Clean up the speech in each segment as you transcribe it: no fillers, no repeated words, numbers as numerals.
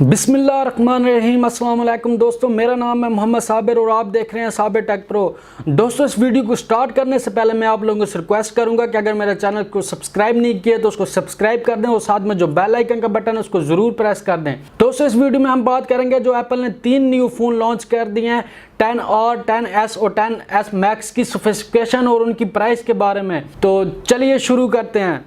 बिस्मिल्लाहिर्रहमानिर्रहीम। अस्सलाम वालेकुम दोस्तों, मेरा नाम है मोहम्मद साबिर और आप देख रहे हैं साबिर टेक प्रो। दोस्तों, इस वीडियो को स्टार्ट करने से पहले मैं आप लोगों से रिक्वेस्ट करूंगा कि अगर मेरे चैनल को सब्सक्राइब नहीं किया तो उसको सब्सक्राइब कर दें और साथ में जो बेल आइकन का बटन है उसको ज़रूर प्रेस कर दें। दोस्तों, इस वीडियो में हम बात करेंगे जो एप्पल ने 3 न्यू फ़ोन लॉन्च कर दिए हैं, 10R, 10S और 10S मैक्स की स्पेसिफिकेशन और उनकी प्राइस के बारे में। तो चलिए शुरू करते हैं।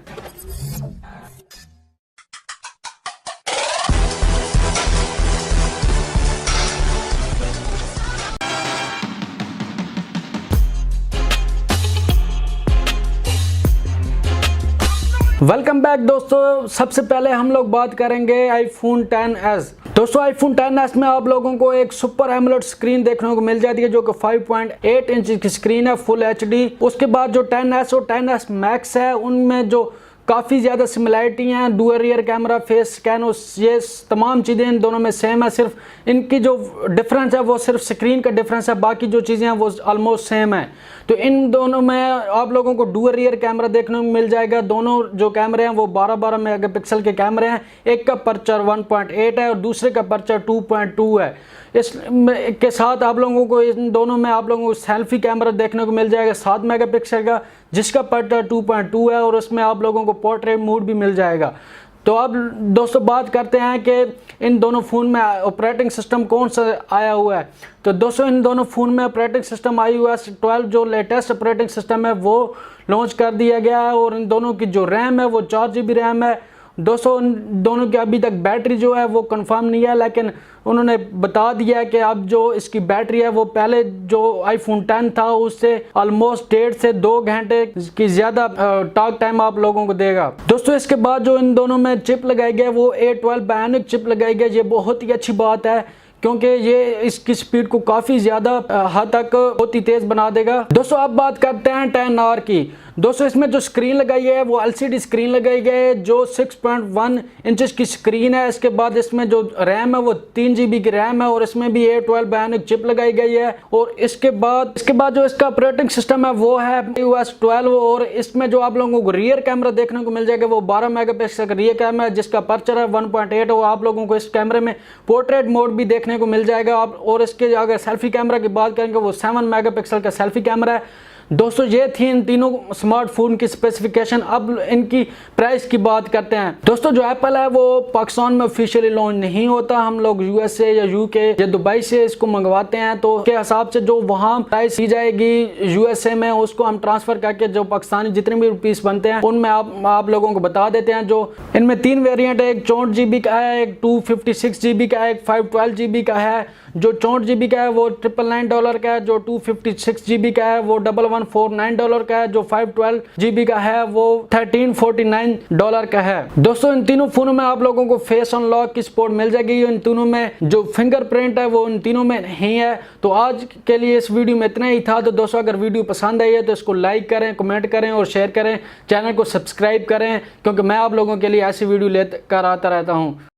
वेलकम बैक दोस्तों, सबसे पहले हम लोग बात करेंगे आईफोन 10s। दोस्तों, आईफोन 10s में आप लोगों को एक सुपर एमोलेड स्क्रीन देखने को मिल जाती है जो कि 5.8 इंच की स्क्रीन है, फुल एचडी। उसके बाद जो 10s और 10s मैक्स है उनमें जो काफ़ी ज़्यादा सिमिलरिटी हैं, dual rear camera, face scan और ये तमाम चीज़ें इन दोनों में सेम है। सिर्फ इनकी जो डिफरेंस है वो सिर्फ स्क्रीन का डिफरेंस है, बाकी जो चीज़ें हैं वो ऑलमोस्ट सेम है। तो इन दोनों में आप लोगों को डुअल रियर कैमरा देखने को मिल जाएगा। दोनों जो कैमरे हैं वो 12-12 मेगापिक्सल के कैमरे हैं। एक का अपर्चर 1.8 है और दूसरे का अपर्चर 2.2 है। इसके साथ आप लोगों को इन दोनों में आप लोगों को सेल्फी कैमरा देखने को मिल जाएगा 7 मेगापिक्सल का, जिसका अपर्चर 2.2 है और उसमें आप लोगों को पोर्ट्रेट मोड भी मिल जाएगा। तो अब दोस्तों बात करते हैं कि इन दोनों फ़ोन में ऑपरेटिंग सिस्टम कौन सा आया हुआ है। तो दोस्तों, इन दोनों फ़ोन में ऑपरेटिंग सिस्टम iOS 12 जो लेटेस्ट ऑपरेटिंग सिस्टम है वो लॉन्च कर दिया गया है और इन दोनों की जो रैम है वो 4 GB रैम है। दोस्तों, इन दोनों की अभी तक बैटरी जो है वो कंफर्म नहीं है, लेकिन उन्होंने बता दिया है कि अब जो इसकी बैटरी है वो पहले जो आईफोन 10 था उससे ऑलमोस्ट 1.5 से 2 घंटे की ज़्यादा टॉक टाइम आप लोगों को देगा। दोस्तों, इसके बाद जो इन दोनों में चिप लगाई गई है वो A12 बायोनिक चिप लगाई गई है। ये बहुत ही अच्छी बात है क्योंकि ये इसकी स्पीड को काफ़ी ज़्यादा हद तक बहुत ही तेज़ बना देगा। दोस्तों, अब बात करते हैं 10R की। दोस्तों, इसमें जो स्क्रीन लगाई है वो LCD स्क्रीन लगाई गई है जो 6.1 इंचेस की स्क्रीन है। इसके बाद इसमें जो रैम है वो 3 GB की रैम है और इसमें भी A12 बायोनिक चिप लगाई गई है। और इसके बाद जो इसका ऑपरेटिंग सिस्टम है वो है iOS 12 और इसमें जो आप लोगों को रियर कैमरा देखने को मिल जाएगा वो 12 मेगापिक्सल का रियर कैमरा है जिसका अपर्चर है 1.8 और आप लोगों को इस कैमरे में पोर्ट्रेट मोड भी देखने को मिल जाएगा। और इसके अगर सेल्फी कैमरा की बात करेंगे वो 7 मेगापिक्सल का सेल्फी कैमरा है। दोस्तों, ये थी इन तीनों स्मार्टफोन की स्पेसिफिकेशन। अब इनकी प्राइस की बात करते हैं। दोस्तों, जो एप्पल है वो पाकिस्तान में ऑफिशियली लॉन्च नहीं होता। हम लोग USA या UK या दुबई से इसको मंगवाते हैं, तो के हिसाब से जो वहाँ प्राइस की जाएगी USA में उसको हम ट्रांसफर करके जो पाकिस्तानी जितने भी रुपीस बनते हैं उनमें आप लोगों को बता देते हैं। जो इनमें 3 वेरियंट है, एक 64 GB का है, एक 256 GB का है, एक 512 GB का है। जो 64 GB का है वो $999 का है, जो 256 GB का है वो $1149 का है, जो 512 GB का है वो $1349 का है। दोस्तों, इन तीनों फोनों में आप लोगों को फेस अनलॉक की सपोर्ट मिल जाएगी। इन तीनों में जो फिंगरप्रिंट है वो इन तीनों में नहीं है। तो आज के लिए इस वीडियो में इतना ही था। तो दोस्तों, अगर वीडियो पसंद आई है तो इसको लाइक करें, कमेंट करें और शेयर करें, चैनल को सब्सक्राइब करें क्योंकि मैं आप लोगों के लिए ऐसी वीडियो लेकर आता रहता हूँ।